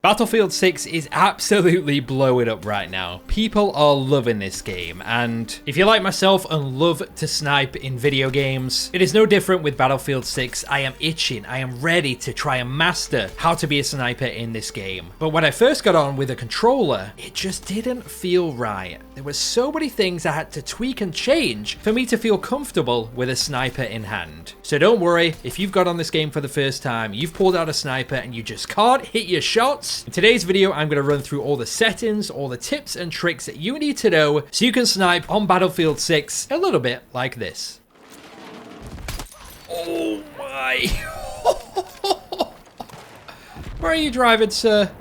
Battlefield 6 is absolutely blowing up right now. People are loving this game, and if you're like myself and love to snipe in video games, it is no different with Battlefield 6. I am itching, I am ready to try and master how to be a sniper in this game. But when I first got on with a controller, it just didn't feel right. There were so many things I had to tweak and change for me to feel comfortable with a sniper in hand. So don't worry, if you've got on this game for the first time, you've pulled out a sniper and you just can't hit your shots. In today's video, I'm going to run through all the settings, all the tips and tricks that you need to know so you can snipe on Battlefield 6 a little bit like this. Oh my. Where are you driving, sir?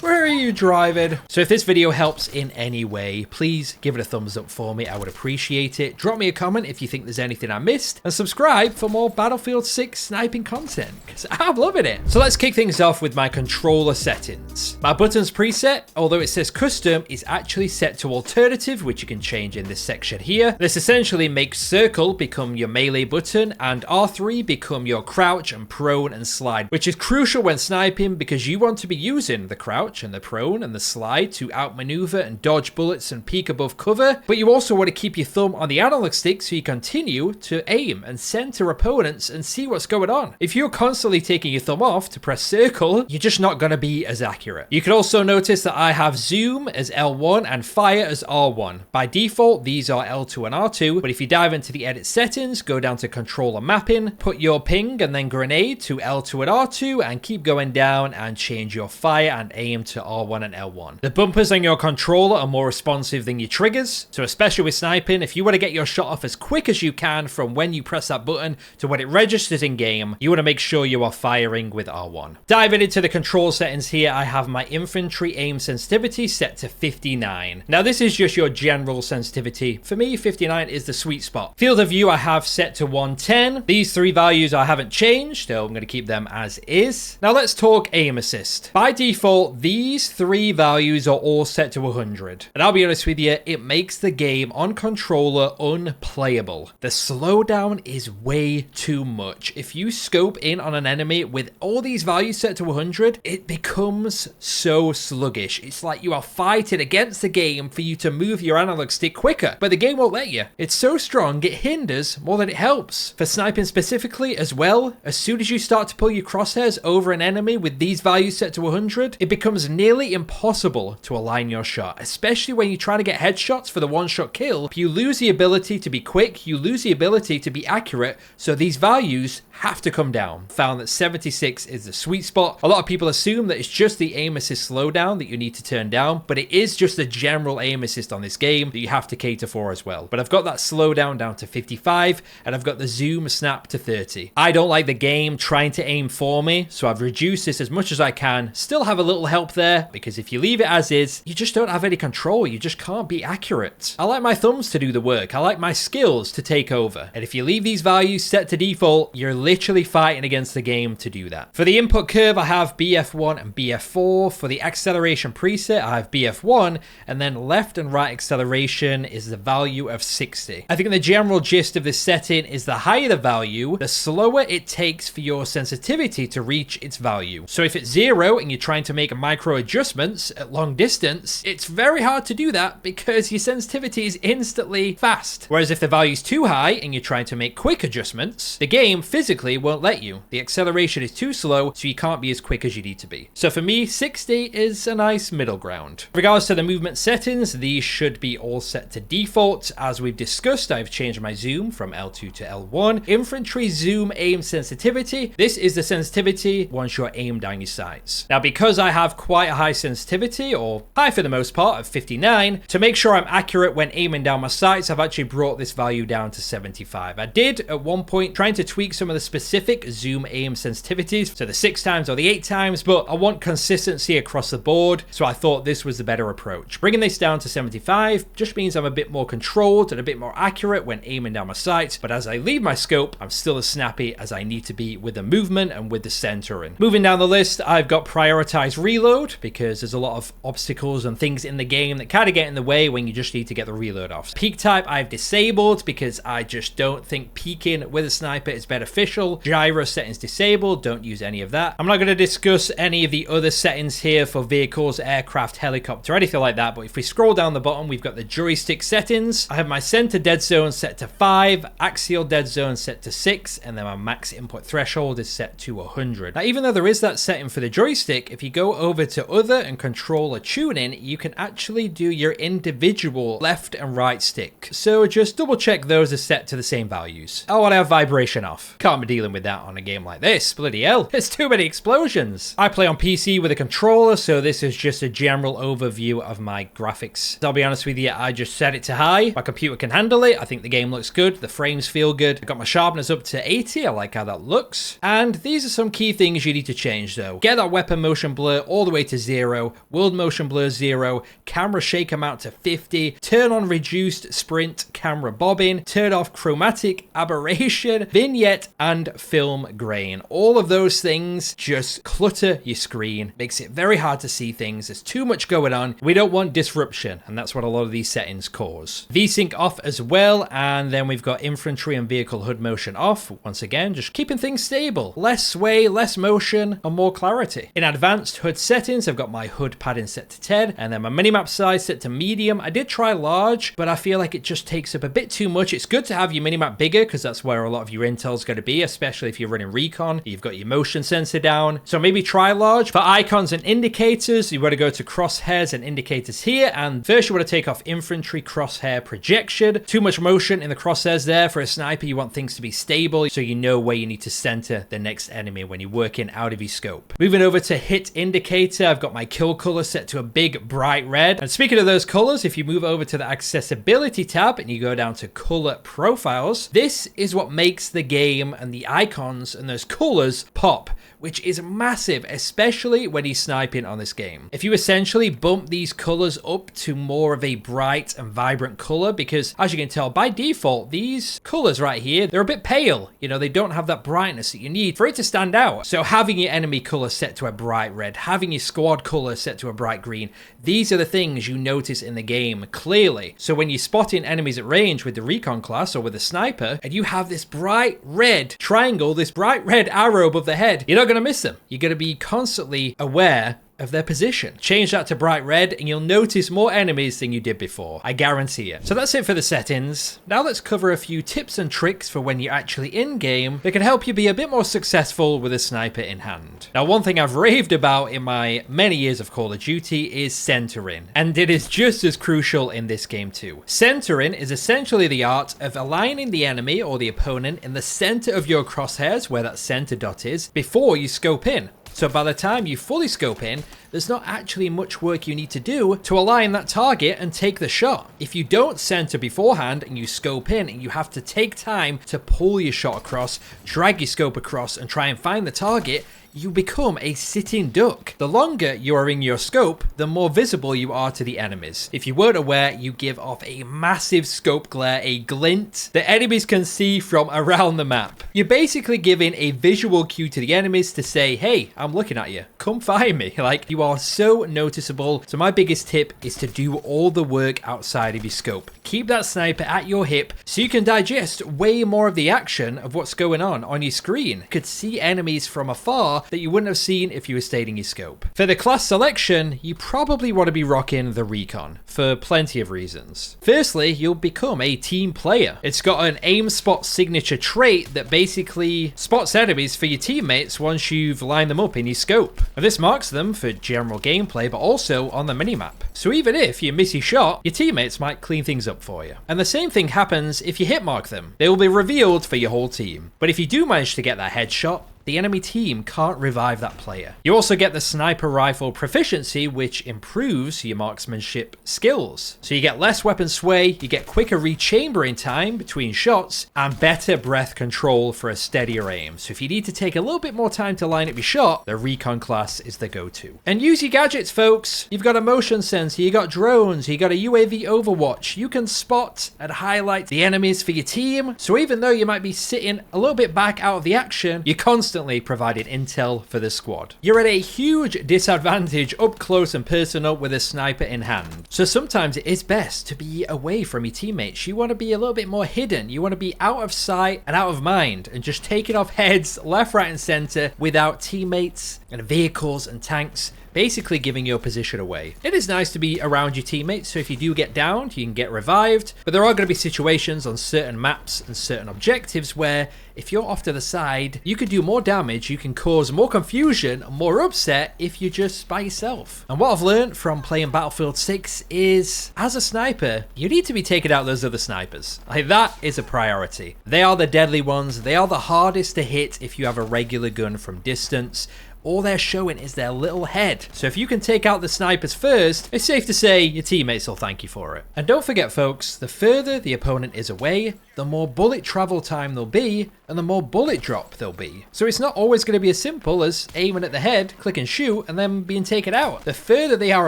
Where are you driving? So if this video helps in any way, please give it a thumbs up for me. I would appreciate it. Drop me a comment if you think there's anything I missed, and subscribe for more Battlefield 6 sniping content, because I'm loving it. So let's kick things off with my controller settings. My buttons preset, although it says custom, is actually set to alternative, which you can change in this section here. This essentially makes circle become your melee button and R3 become your crouch and prone and slide, which is crucial when sniping because you want to be using the crouch and the prone and the slide to outmaneuver and dodge bullets and peek above cover, but you also want to keep your thumb on the analog stick so you continue to aim and center opponents and see what's going on. If you're constantly taking your thumb off to press circle, you're just not going to be as accurate. You can also notice that I have zoom as L1 and fire as R1. By default, these are L2 and R2, but if you dive into the edit settings, go down to controller mapping, put your ping and then grenade to L2 and R2, and keep going down and change your fire and aim to R1 and L1. The bumpers on your controller are more responsive than your triggers, so especially with sniping, if you want to get your shot off as quick as you can from when you press that button to when it registers in game, you want to make sure you are firing with R1. Diving into the control settings here, I have my infantry aim sensitivity set to 59. Now this is just your general sensitivity. For me, 59 is the sweet spot. Field of view I have set to 110. These three values I haven't changed, so I'm going to keep them as is. Now let's talk aim assist. By default, these three values are all set to 100. And I'll be honest with you, it makes the game on controller unplayable. The slowdown is way too much. If you scope in on an enemy with all these values set to 100, it becomes so sluggish. It's like you are fighting against the game for you to move your analog stick quicker, but the game won't let you. It's so strong, it hinders more than it helps. For sniping specifically as well, as soon as you start to pull your crosshairs over an enemy with these values set to 100, it becomes nearly impossible to align your shot, especially when you're trying to get headshots for the one-shot kill. You lose the ability to be quick, you lose the ability to be accurate, so these values have to come down. Found that 76 is the sweet spot. A lot of people assume that it's just the aim assist slowdown that you need to turn down, but it is just the general aim assist on this game that you have to cater for as well. But I've got that slowdown down to 55, and I've got the zoom snap to 30. I don't like the game trying to aim for me, so I've reduced this as much as I can. Still have a little help there, because if you leave it as is, you just don't have any control. You just can't be accurate. I like my thumbs to do the work. I like my skills to take over. And if you leave these values set to default, you're literally fighting against the game to do that. For the input curve, I have BF1 and BF4. For the acceleration preset, I have BF1, and then left and right acceleration is the value of 60. I think the general gist of this setting is the higher the value, the slower it takes for your sensitivity to reach its value. So if it's 0 and you're trying to make a micro adjustments at long distance, it's very hard to do that because your sensitivity is instantly fast. Whereas if the value is too high and you're trying to make quick adjustments, the game physically won't let you. The acceleration is too slow, so you can't be as quick as you need to be. So for me, 60 is a nice middle ground. In regards to the movement settings, these should be all set to default. As we've discussed, I've changed my zoom from L2 to L1. Infantry zoom aim sensitivity. This is the sensitivity once you're aimed down your sights. Now, because I have quite a high sensitivity, or high for the most part, of 59, to make sure I'm accurate when aiming down my sights, I've actually brought this value down to 75. I did at one point trying to tweak some of the specific zoom aim sensitivities, so the 6 times or the 8 times, but I want consistency across the board, so I thought this was the better approach. Bringing this down to 75 just means I'm a bit more controlled and a bit more accurate when aiming down my sights, but as I leave my scope, I'm still as snappy as I need to be with the movement and with the centering. Moving down the list, I've got prioritize reload, because there's a lot of obstacles and things in the game that kind of get in the way when you just need to get the reload off. Peek type I've disabled because I just don't think peeking with a sniper is beneficial. official. Gyro settings disabled, don't use any of that. I'm not going to discuss any of the other settings here for vehicles, aircraft, helicopter, anything like that, but if we scroll down the bottom, we've got the joystick settings. I have my center dead zone set to 5, axial dead zone set to 6, and then my max input threshold is set to 100. Now, even though there is that setting for the joystick, if you go over to other and controller tuning, you can actually do your individual left and right stick. So just double check those are set to the same values. Oh, and I have vibration off. Can't be dealing with that on a game like this. Bloody hell. There's too many explosions. I play on PC with a controller, so this is just a general overview of my graphics. I'll be honest with you, I just set it to high. My computer can handle it. I think the game looks good. The frames feel good. I've got my sharpness up to 80. I like how that looks. And these are some key things you need to change though. Get that weapon motion blur all the way to 0. World motion blur 0. Camera shake amount to 50. Turn on reduced sprint camera bobbing. Turn off chromatic aberration, vignette, and film grain. All of those things just clutter your screen. Makes it very hard to see things. There's too much going on. We don't want disruption, and that's what a lot of these settings cause. VSync off as well, and then we've got infantry and vehicle HUD motion off. Once again, just keeping things stable. Less sway, less motion, and more clarity. In advanced HUD settings, I've got my HUD padding set to 10, and then my minimap size set to medium. I did try large, but I feel like it just takes up a bit too much. It's good to have your minimap bigger, because that's where a lot of your intel's going to be, especially if you're running Recon. You've got your motion sensor down. So maybe try large. For icons and indicators, you want to go to crosshairs and indicators here, and first you want to take off infantry crosshair projection. Too much motion in the crosshairs there. For a sniper, you want things to be stable, so you know where you need to center the next enemy when you're working out of your scope. Moving over to hit indicator, I've got my kill color set to a big bright red. And speaking of those colors, if you move over to the accessibility tab and you go down to color profiles, this is what makes the game and the icons and those colors pop, which is massive, especially when he's sniping on this game. If you essentially bump these colors up to more of a bright and vibrant color, because as you can tell by default, these colors right here, they're a bit pale. You know, they don't have that brightness that you need for it to stand out. So having your enemy color set to a bright red, having your squad color set to a bright green, these are the things you notice in the game clearly. So when you're spotting enemies at range with the Recon class or with a sniper, and you have this bright red triangle, this bright red arrow above the head, you're not going to miss them. You're going to be constantly aware of their position. Change that to bright red and you'll notice more enemies than you did before. I guarantee it. So that's it for the settings. Now let's cover a few tips and tricks for when you're actually in game that can help you be a bit more successful with a sniper in hand. Now, one thing I've raved about in my many years of Call of Duty is centering, and it is just as crucial in this game too. Centering is essentially the art of aligning the enemy or the opponent in the center of your crosshairs, where that center dot is, before you scope in. So by the time you fully scope in, there's not actually much work you need to do to align that target and take the shot. If you don't center beforehand and you scope in and you have to take time to pull your shot across, drag your scope across and try and find the target, you become a sitting duck. The longer you are in your scope, the more visible you are to the enemies. If you weren't aware, you give off a massive scope glare, a glint, that enemies can see from around the map. You're basically giving a visual cue to the enemies to say, hey, I'm looking at you. Come find me. Like, you are so noticeable. So my biggest tip is to do all the work outside of your scope. Keep that sniper at your hip so you can digest way more of the action of what's going on your screen. You could see enemies from afar that you wouldn't have seen if you were staying in your scope. For the class selection, you probably want to be rocking the Recon for plenty of reasons. Firstly, you'll become a team player. It's got an aim spot signature trait that basically spots enemies for your teammates once you've lined them up in your scope. And this marks them for general gameplay, but also on the minimap. So even if you miss your shot, your teammates might clean things up for you. And the same thing happens if you hit mark them. They will be revealed for your whole team. But if you do manage to get that headshot, the enemy team can't revive that player. You also get the sniper rifle proficiency, which improves your marksmanship skills. So you get less weapon sway, you get quicker rechambering time between shots, and better breath control for a steadier aim. So if you need to take a little bit more time to line up your shot, the Recon class is the go-to. And use your gadgets, folks. You've got a motion sensor, you got drones, you got a UAV overwatch. You can spot and highlight the enemies for your team. So even though you might be sitting a little bit back out of the action, you're constantly constantly providing intel for the squad. You're at a huge disadvantage up close and personal with a sniper in hand. So sometimes it is best to be away from your teammates. You want to be a little bit more hidden. You want to be out of sight and out of mind and just taking off heads left, right, and center without teammates and vehicles and tanks basically giving your position away. It is nice to be around your teammates, so if you do get downed, you can get revived, but there are going to be situations on certain maps and certain objectives where if you're off to the side, you can do more damage, you can cause more confusion, more upset if you're just by yourself. And what I've learned from playing Battlefield 6 is, as a sniper, you need to be taking out those other snipers. Like, that is a priority. They are the deadly ones, they are the hardest to hit if you have a regular gun from distance. All they're showing is their little head. So if you can take out the snipers first, it's safe to say your teammates will thank you for it. And don't forget, folks, the further the opponent is away, the more bullet travel time there'll be, and the more bullet drop there'll be. So it's not always going to be as simple as aiming at the head, click and shoot, and then being taken out. The further they are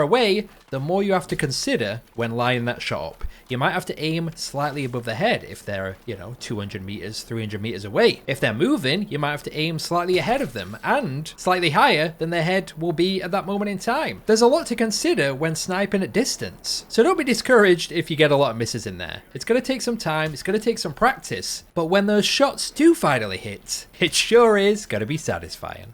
away, the more you have to consider when lining that shot up. You might have to aim slightly above the head if they're, 200 meters, 300 meters away. If they're moving, you might have to aim slightly ahead of them and slightly higher than their head will be at that moment in time. There's a lot to consider when sniping at distance. So don't be discouraged if you get a lot of misses in there. It's going to take some time, it's going to take some practice, but when those shots do finally hit, it sure is going to be satisfying.